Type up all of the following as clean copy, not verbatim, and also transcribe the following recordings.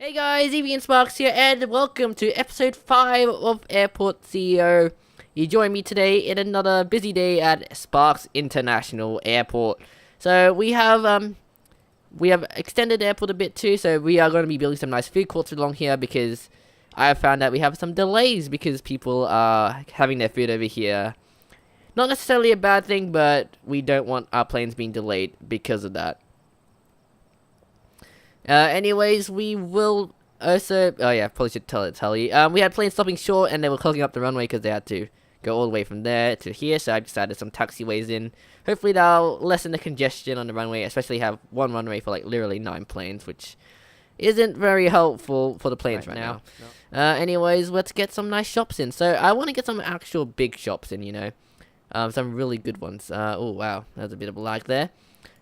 Hey guys, EvnSparks here, and welcome to episode 5 of Airport CEO. You join me today in another busy day at Sparks International Airport. So we have extended the airport a bit too, so we are going to be building some nice food courts along here because I have found that we have some delays because people are having their food over here. Not necessarily a bad thing, but we don't want our planes being delayed because of that. Anyways, we will also... Oh yeah, probably should tell you. We had planes stopping short and they were clogging up the runway because they had to go all the way from there to here. So I just added some taxiways in. Hopefully that'll lessen the congestion on the runway, especially have one runway for like literally 9 planes, which isn't very helpful for the planes right now. No. Anyways, let's get some nice shops in. So I want to get some actual big shops in, you know. Some really good ones. Oh wow, there's a bit of a lag there.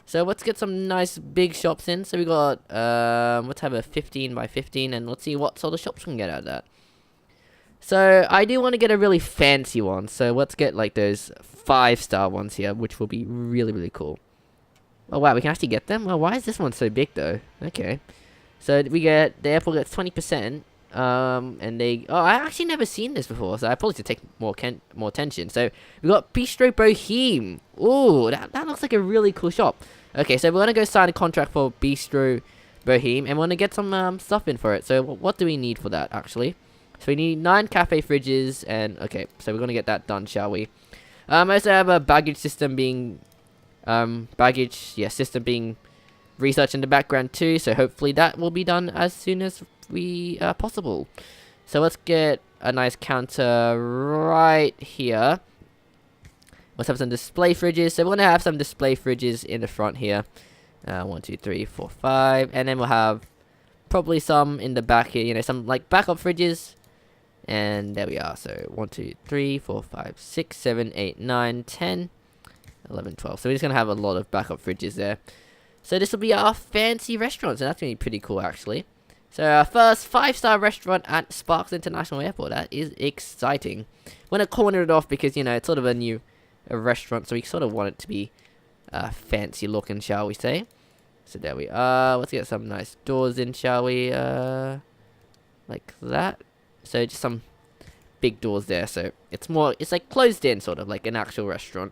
So let's get some nice big shops in. So we got, let's have a 15 by 15 and let's see what sort of shops we can get out of that. So I do want to get a really fancy one. So let's get like those 5-star ones here, which will be really, really cool. Oh wow, we can actually get them? Well, why is this one so big though? Okay. So we get, the airport gets 20%. And they, oh, I actually never seen this before, so I probably should take more attention. So we got Bistro Boheme. Ooh, that looks like a really cool shop. Okay, so we're gonna go sign a contract for Bistro Boheme, and we're gonna get some stuff in for it. So what do we need for that actually? So we need 9 cafe fridges, and okay, so we're gonna get that done, shall we? I also have a baggage system being system being researched in the background too. So hopefully that will be done as soon as possible. So let's get a nice counter right here. Let's have some display fridges. So we're gonna have some display fridges in the front here. 1, 2, 3, 4, 5, and then we'll have probably some in the back here. You know, some like backup fridges. And there we are. So 1, 2, 3, 4, 5, 6, 7, 8, 9, 10, 11, 12. So we're just gonna have a lot of backup fridges there. So this will be our fancy restaurant. So that's gonna be pretty cool actually. So our first 5-star restaurant at Sparks International Airport. That is exciting. We're gonna corner it off because, you know, it's sort of a new restaurant, so we sort of want it to be fancy looking, shall we say. So there we are. Let's get some nice doors in, shall we? Like that. So just some big doors there. So it's like closed in, sort of like an actual restaurant.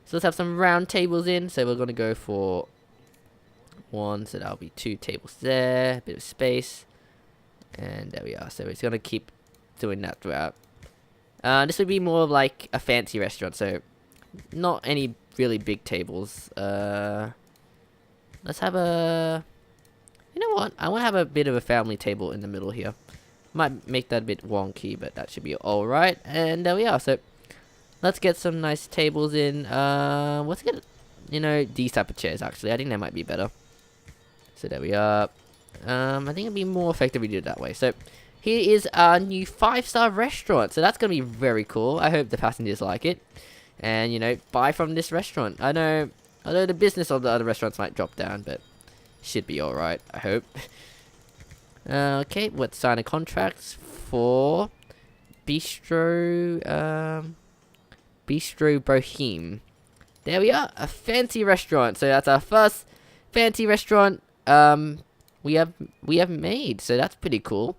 So let's have some round tables in. So we're gonna go for 1, so that'll be 2 tables there, a bit of space, and there we are. So it's gonna keep doing that throughout. This would be more of like a fancy restaurant, so not any really big tables. Let's have a, you know what, I want to have a bit of a family table in the middle here. Might make that a bit wonky, but that should be alright. And there we are. So let's get some nice tables in. Let's get, you know, these type of chairs actually. I think they might be better. So there we are. I think it'd be more effective if we do it that way. So here is our new 5-star restaurant. So that's going to be very cool. I hope the passengers like it. And, you know, buy from this restaurant. I know, although the business of the other restaurants might drop down, but should be alright, I hope. Okay, let's sign a contract for Bistro Boheme. There we are, a fancy restaurant. So that's our first fancy restaurant we have made, so that's pretty cool.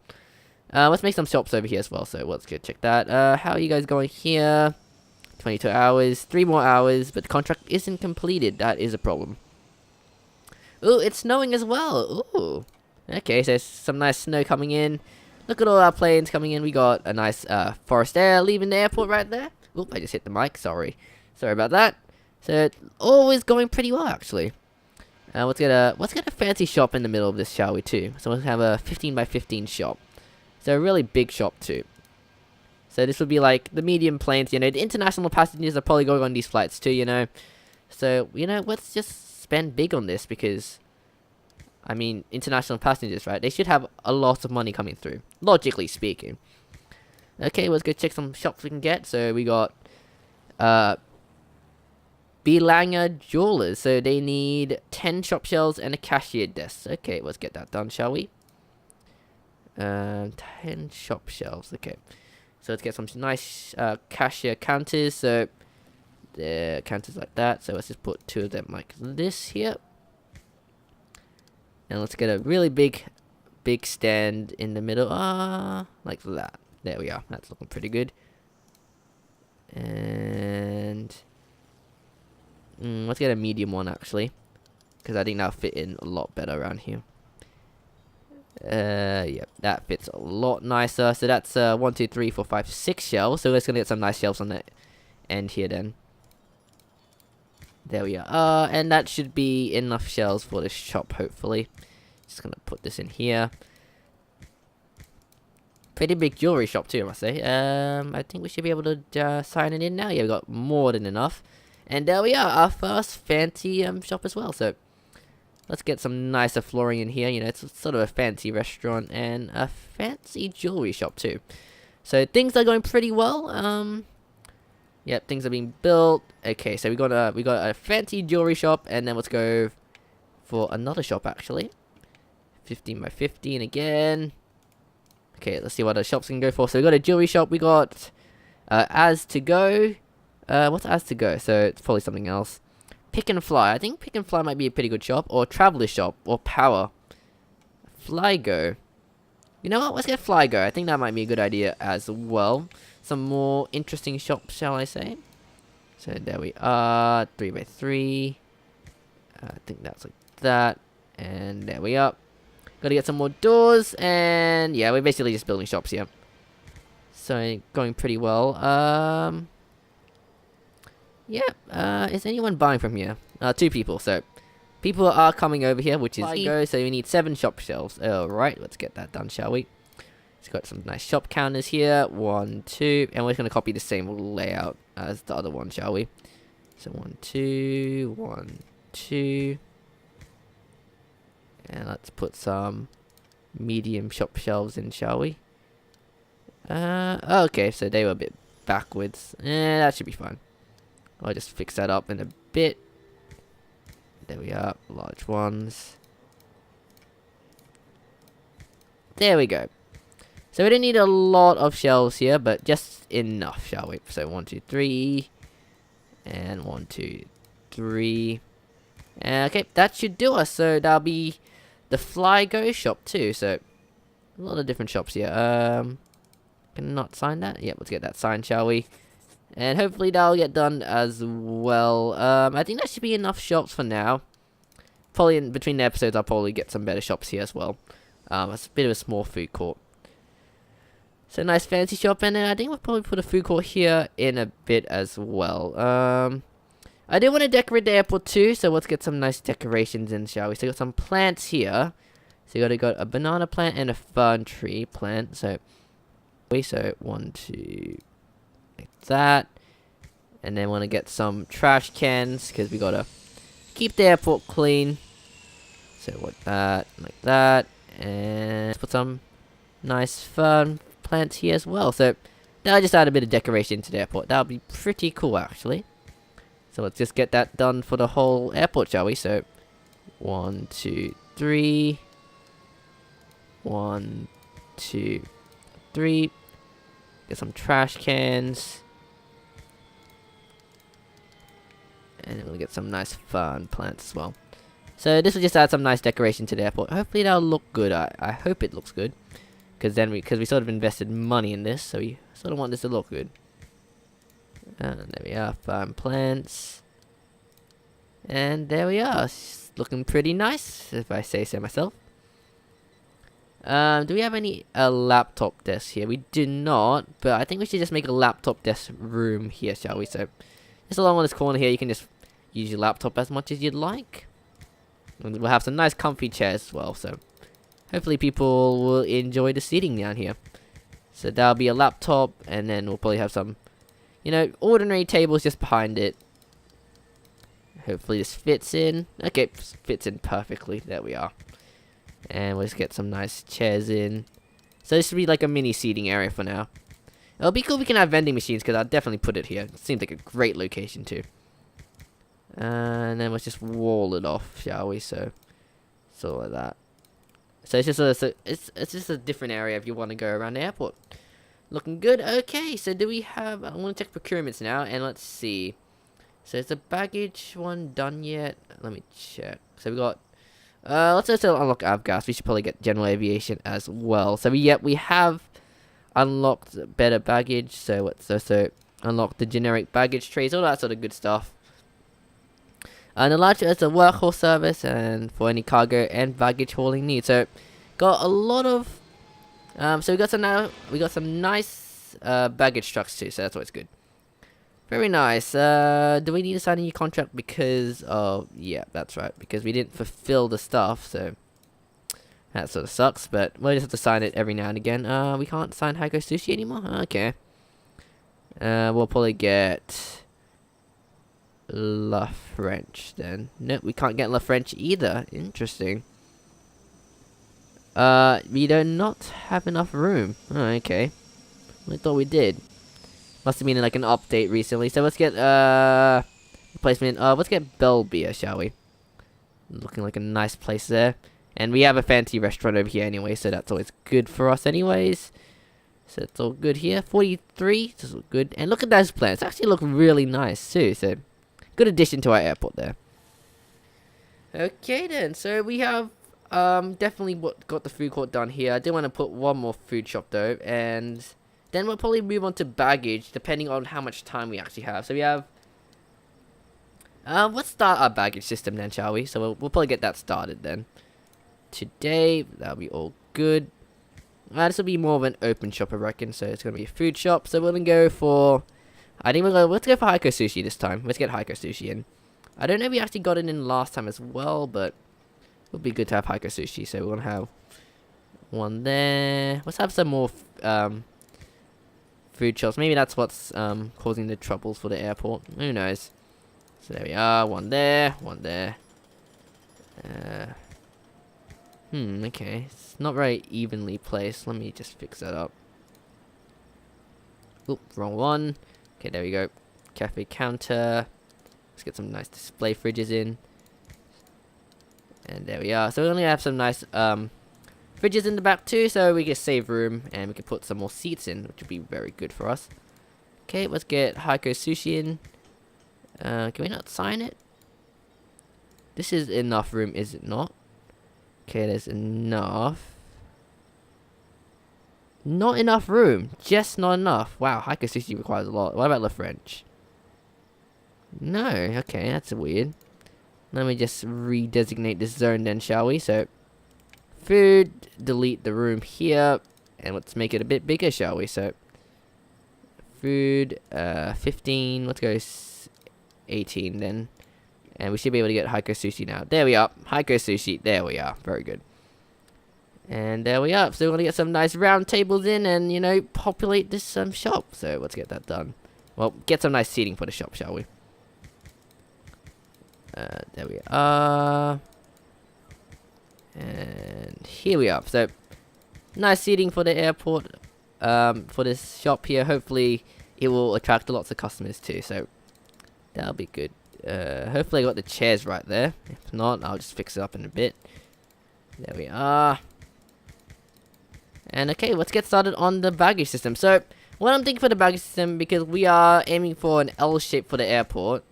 Let's make some shops over here as well, so let's go check that. How are you guys going here? 22 hours, 3 more hours, but the contract isn't completed. That is a problem. Ooh, it's snowing as well. Ooh. Okay, so some nice snow coming in. Look at all our planes coming in. We got a nice forest air leaving the airport right there. Oop, I just hit the mic, sorry about that. So always going pretty well actually. Let's get a fancy shop in the middle of this, shall we, too? So let's have a 15 by 15 shop. So a really big shop, too. So this would be like the medium planes, you know. The international passengers are probably going on these flights, too, you know. So, you know, let's just spend big on this because, I mean, international passengers, right? They should have a lot of money coming through, logically speaking. Okay, let's go check some shops we can get. So we got, Belanger Jewelers, so they need 10 shop shelves and a cashier desk. Okay, let's get that done, shall we? 10 shop shelves, okay. So let's get some nice cashier counters, so the counters like that. So let's just put 2 of them like this here. And let's get a really big big stand in the middle. Like that. There we are. That's looking pretty good. And let's get a medium one actually, because I think that'll fit in a lot better around here. Yeah, that fits a lot nicer. So that's 1, 2, 3, 4, 5, 6 shelves. So let's gonna get some nice shelves on the end here then. There we are. And that should be enough shelves for this shop, hopefully. Just gonna put this in here. Pretty big jewelry shop too, I must say. I think we should be able to sign it in now. Yeah, we got more than enough. And there we are, our first fancy shop as well. So let's get some nicer flooring in here. You know, it's sort of a fancy restaurant and a fancy jewelry shop too. So things are going pretty well. Yep, things are being built. Okay, so we got a fancy jewelry shop, and then let's go for another shop actually. 15 by 15 again. Okay, let's see what the shops can go for. So we got a jewelry shop. We got as to go. What's as to go? So it's probably something else. Pick and Fly. I think Pick and Fly might be a pretty good shop, or Traveler Shop, or Power. Fly Go. You know what? Let's get Fly Go. I think that might be a good idea as well. Some more interesting shops, shall I say? So there we are. 3 by 3. I think that's like that. And there we are. Gotta get some more doors. And yeah, we're basically just building shops here. So going pretty well. Yeah. Is anyone buying from here? 2 people. So people are coming over here, which is go. So we need 7 shop shelves. Alright, let's get that done, shall we? It's got some nice shop counters here. 1, 2. And we're just gonna copy the same layout as the other one, shall we? So 1, 2, 1, 2. And let's put some medium shop shelves in, shall we? Okay, so they were a bit backwards. That should be fine. I'll just fix that up in a bit. There we are, large ones. There we go. So we don't need a lot of shelves here, but just enough, shall we? So 1, 2, 3. And 1, 2, 3. Okay, that should do us. So that'll be the Fly Go shop too. So a lot of different shops here. Cannot sign that? Yep, let's get that signed, shall we? And hopefully that'll get done as well. I think that should be enough shops for now. Probably in between the episodes, I'll probably get some better shops here as well. It's a bit of a small food court. So nice fancy shop, and then I think we'll probably put a food court here in a bit as well. I do want to decorate the airport too, so let's get some nice decorations in, shall we? So we got some plants here. So you got a banana plant and a fern tree plant. So 1, 2, like that. And then want to get some trash cans because we gotta keep the airport clean. So like that, and let's put some nice fern plants here as well. So that'll just add a bit of decoration to the airport. That'll be pretty cool actually. So let's just get that done for the whole airport, shall we? So 1, 2, 3. 1, 2, 3. Get some trash cans. And then we'll get some nice fern plants as well. So this will just add some nice decoration to the airport. Hopefully that'll look good. I hope it looks good. Because we sort of invested money in this, so we sort of want this to look good. And there we are, fern plants. And there we are. It's looking pretty nice, if I say so myself. Do we have any laptop desks here? We do not, but I think we should just make a laptop desk room here, shall we? So just along this corner here, you can just use your laptop as much as you'd like. And we'll have some nice comfy chairs as well, so hopefully people will enjoy the seating down here. So that'll be a laptop, and then we'll probably have some, you know, ordinary tables just behind it. Hopefully this fits in. Okay, fits in perfectly. There we are. And we'll just get some nice chairs in. So this will be like a mini seating area for now. It'll be cool if we can have vending machines, because I'll definitely put it here. It seems like a great location too. And then let's just wall it off, shall we? So like that. So it's just a different area if you want to go around the airport. Looking good. Okay, so do we have... I want to check procurements now, and let's see. So is the baggage one done yet? Let me check. So we got Let's also unlock avgas. We should probably get general aviation as well. So we have unlocked better baggage. So let's also unlock the generic baggage trays, all that sort of good stuff. And the larger is a workhorse service and for any cargo and baggage hauling needs. So got a lot of so we got some nice baggage trucks too, so that's always good. Very nice. Do we need to sign a new contract because of yeah, that's right, because we didn't fulfill the stuff, so that sort of sucks, but we'll just have to sign it every now and again. We can't sign Haiko Sushi anymore? Okay. We'll probably get La French then. Nope, we can't get La French either. Interesting. We do not have enough room. Oh, okay. I thought we did. Must have been like an update recently. So let's get replacement. Let's get Belbia, shall we? Looking like a nice place there. And we have a fancy restaurant over here anyway, so that's always good for us anyways. So it's all good here. 43, this is good. And look at those plants. Actually look really nice too. So good addition to our airport there. Okay then, so we have definitely got the food court done here. I do want to put one more food shop though, and then we'll probably move on to baggage depending on how much time we actually have. So we have let's start our baggage system then, shall we? So we'll probably get that started then. Today, that'll be all good. This will be more of an open shop, I reckon. So it's gonna be a food shop. So we're gonna go for, let's go for Haiko Sushi this time. Let's get Haiko Sushi in. I don't know if we actually got it in last time as well, but it would be good to have Haiko Sushi. So we're gonna have one there. Let's have some more food shops. Maybe that's what's causing the troubles for the airport. Who knows? So there we are. One there. One there. Okay. It's not very evenly placed. Let me just fix that up. Oop, wrong one. Okay, there we go. Cafe counter. Let's get some nice display fridges in. And there we are. So we only have some nice fridges in the back too, so we can save room and we can put some more seats in, which would be very good for us. Okay, let's get Haiko Sushi in. Can we not sign it? This is enough room, is it not? Okay, there's enough. Not enough room. Just not enough. Wow, Haiko Sushi requires a lot. What about La French? No. Okay, that's weird. Let me just redesignate this zone then, shall we? So, food, delete the room here, and let's make it a bit bigger, shall we? So, food, 15, let's go 18 then. And we should be able to get Haiko Sushi now. There we are. Haiko Sushi. There we are. Very good. And there we are. So we're going to get some nice round tables in and, you know, populate this shop. So let's get that done. Well, get some nice seating for the shop, shall we? There we are. And here we are. So, nice seating for the airport. For this shop here. Hopefully, it will attract lots of customers too. So, that'll be good. Hopefully I got the chairs right there. If not, I'll just fix it up in a bit. There we are. And okay, let's get started on the baggage system. So, what I'm thinking for the baggage system, because we are aiming for an L shape for the airport.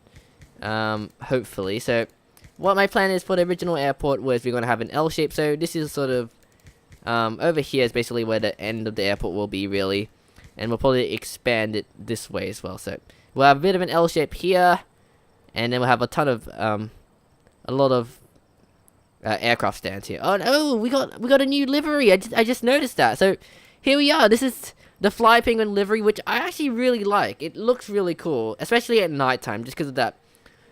Hopefully. So, what my plan is for the original airport was we're going to have an L shape. So, this is sort of, over here is basically where the end of the airport will be, really. And we'll probably expand it this way as well. So, we'll have a bit of an L shape here. And then we'll have a ton of, a lot of aircraft stands here. Oh no, we got a new livery. I just noticed that. So here we are. This is the Fly Penguin livery, which I actually really like. It looks really cool, especially at nighttime, just because of that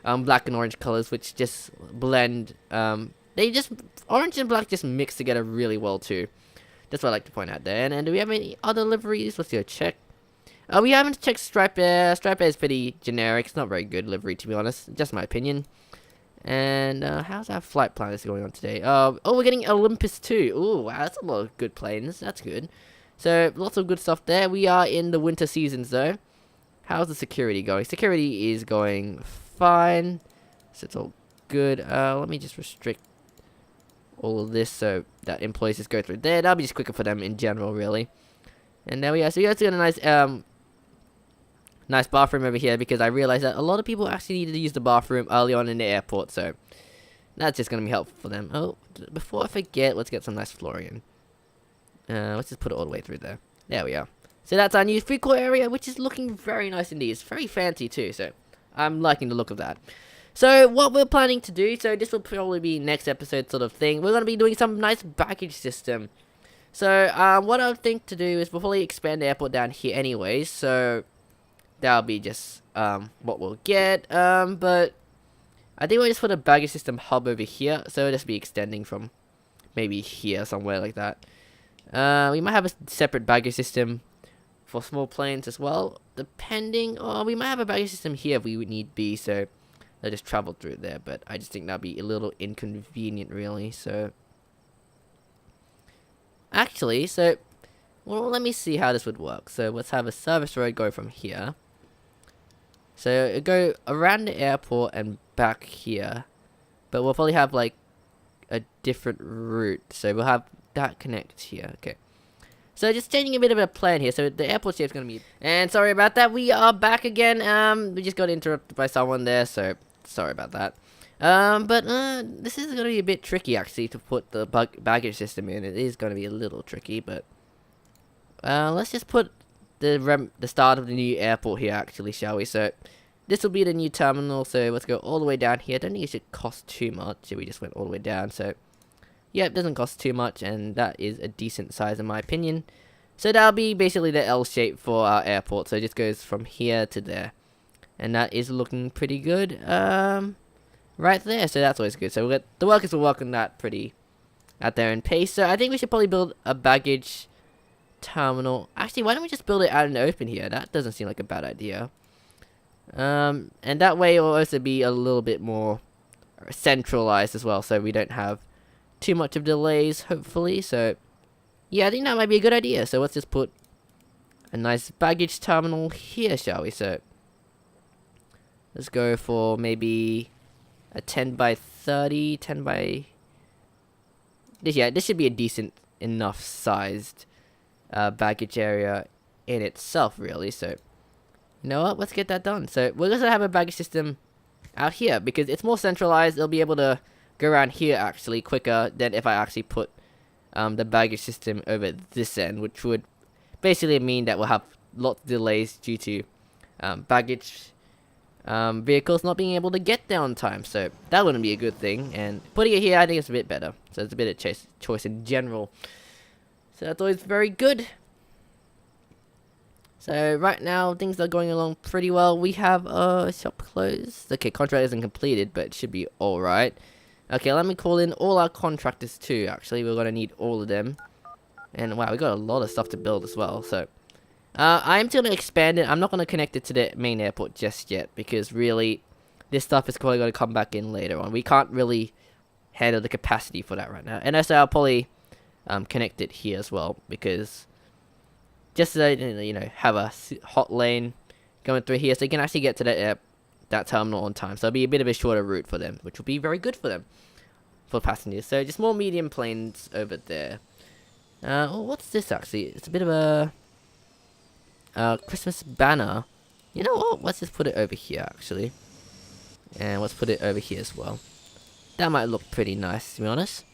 black and orange colors, which just blend. Orange and black just mix together really well too. That's what I like to point out there. And do we have any other liveries? Let's do a check. We haven't checked Stripe Air. Stripe Air is pretty generic. It's not very good livery, to be honest. Just my opinion. And how's our flight planners going on today? Oh, we're getting Olympus too. Ooh, wow, that's a lot of good planes. That's good. So, lots of good stuff there. We are in the winter seasons, though. How's the security going? Security is going fine. So, it's all good. Let me just restrict all of this so that employees just go through there. That'll be just quicker for them in general, really. And there we are. So, we got a nice nice bathroom over here, because I realized that a lot of people actually needed to use the bathroom early on in the airport. So That's just gonna be helpful for them. Oh, before I forget, let's get some nice flooring in. Let's just put it all the way through there. There we are. So that's our new food court area, which is looking very nice indeed. It's very fancy too, so I'm liking the look of that. So what we're planning to do, so this will probably be next episode sort of thing. We're going to be doing some nice baggage system. So what I think to do is we'll probably expand the airport down here anyways. So that'll be just what we'll get. But I think we'll just put a baggage system hub over here. So it'll just be extending from maybe here somewhere like that. We might have a separate baggage system for small planes as well, depending. Or we might have a baggage system here if we would need be. So they'll just travel through there. But I just think that'd be a little inconvenient, really. So actually, well, let me see how this would work. So let's have a service road go from here. So it'll go around the airport and back here. But we'll probably have like a different route. So we'll have that connect here. Okay. So just changing a bit of a plan here. So the airport shape is going to be... And sorry about that. We are back again. We just got interrupted by someone there. So sorry about that. But this is going to be a bit tricky actually to put the baggage system in. It is going to be a little tricky. But let's just put the start of the new airport here actually, shall we? So this will be the new terminal. So let's go all the way down here. I don't think it should cost too much. We just went all the way down. So yeah, it doesn't cost too much, and that is a decent size in my opinion. So that'll be basically the L shape for our airport. So it just goes from here to there, and that is looking pretty good. Right there. So that's always good. So we'll get the workers will work on that pretty at their own pace. So I think we should probably build a baggage terminal. Actually, why don't we just build it out in the open here? That doesn't seem like a bad idea. And that way it will also be a little bit more centralized as well, so we don't have too much of delays, hopefully. So yeah, I think that might be a good idea. So let's just put a nice baggage terminal here, shall we? So let's go for maybe a 10 by 30, 10 by... Yeah, this should be a decent enough sized baggage area in itself, really. So you know what, let's get that done. So we're gonna have a baggage system out here because it's more centralized. It'll be able to go around here actually quicker than if I actually put the baggage system over this end, which would basically mean that we'll have lots of delays due to baggage vehicles not being able to get there on time. So that wouldn't be a good thing, and putting it here I think it's a bit better. So it's a bit of choice in general. So that's always very good. So right now things are going along pretty well. We have shop closed. Okay, contract isn't completed, but it should be alright. Okay, let me call in all our contractors too. Actually, we're gonna need all of them. And wow, we got a lot of stuff to build as well. So I'm still gonna expand it. I'm not gonna connect it to the main airport just yet because really this stuff is probably gonna come back in later on. We can't really handle the capacity for that right now. And also I'll probably connect it here as well because just so you know, have a hot lane going through here so you can actually get to that terminal on time. So it'll be a bit of a shorter route for them, which will be very good for them, for passengers. So just more medium planes over there. Well, what's this actually? It's a bit of a Christmas banner. You know what? Let's just put it over here actually. And let's put it over here as well. That might look pretty nice, to be honest.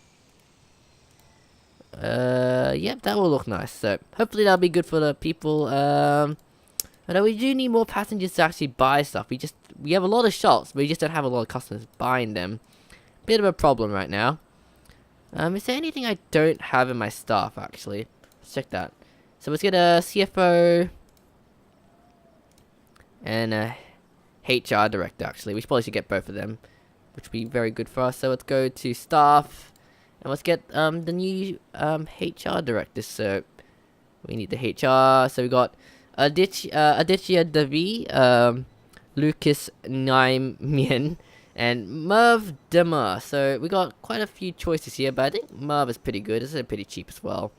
Yep, that will look nice. So hopefully that'll be good for the people. Although we do need more passengers to actually buy stuff. We have a lot of shops, but we just don't have a lot of customers buying them. Bit of a problem right now. Is there anything I don't have in my staff actually? Let's check that. So let's get a CFO and a HR director actually. We probably should get both of them, which would be very good for us. So let's go to staff. And let's get the new HR director. So we need the HR. So we got Aditya Devi, Lucas Naimian, and Merv Demar. So we got quite a few choices here, but I think Merv is pretty good. This is pretty cheap as well.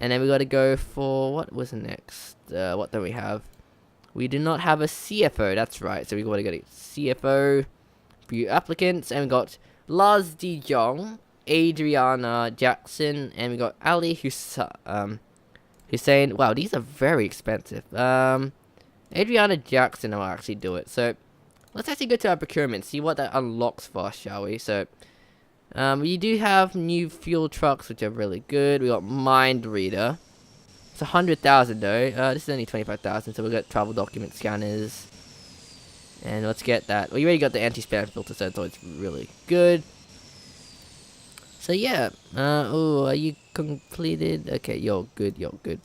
And then we got to go for what was next? What do we have? We do not have a CFO. That's right. So we got to go to CFO, view applicants, and we got Lars De Jong, Adriana Jackson, and we got Ali Hussein. Wow, these are very expensive. Adriana Jackson will actually do it. So let's actually go to our procurement, see what that unlocks for us, shall we? So You do have new fuel trucks, which are really good. We got Mind Reader. It's 100,000 though. This is only 25,000, so we got travel document scanners. And let's get that. We already got the anti-spam filter, so it's really good. So yeah. Oh, are you completed? Okay, you're good. You're good.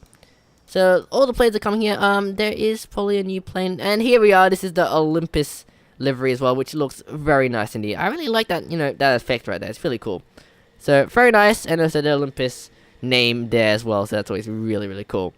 So all the planes are coming here. There is probably a new plane, and here we are. This is the Olympus livery as well, which looks very nice indeed. I really like that. That effect right there. It's really cool. So very nice, and also the Olympus name there as well. So that's always really, really cool.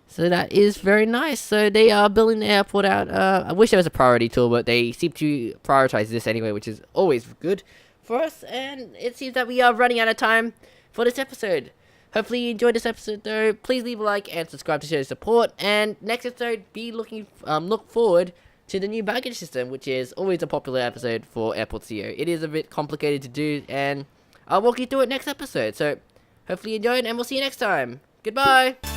So that is very nice. So they are building the airport out. I wish there was a priority tool, but they seem to prioritize this anyway, which is always good for us. And it seems that we are running out of time for this episode. Hopefully you enjoyed this episode though. Please leave a like and subscribe to show support. And next episode, look forward to the new baggage system, which is always a popular episode for Airport CEO. It is a bit complicated to do, and I'll walk you through it next episode. So hopefully you enjoyed, and we'll see you next time. Goodbye.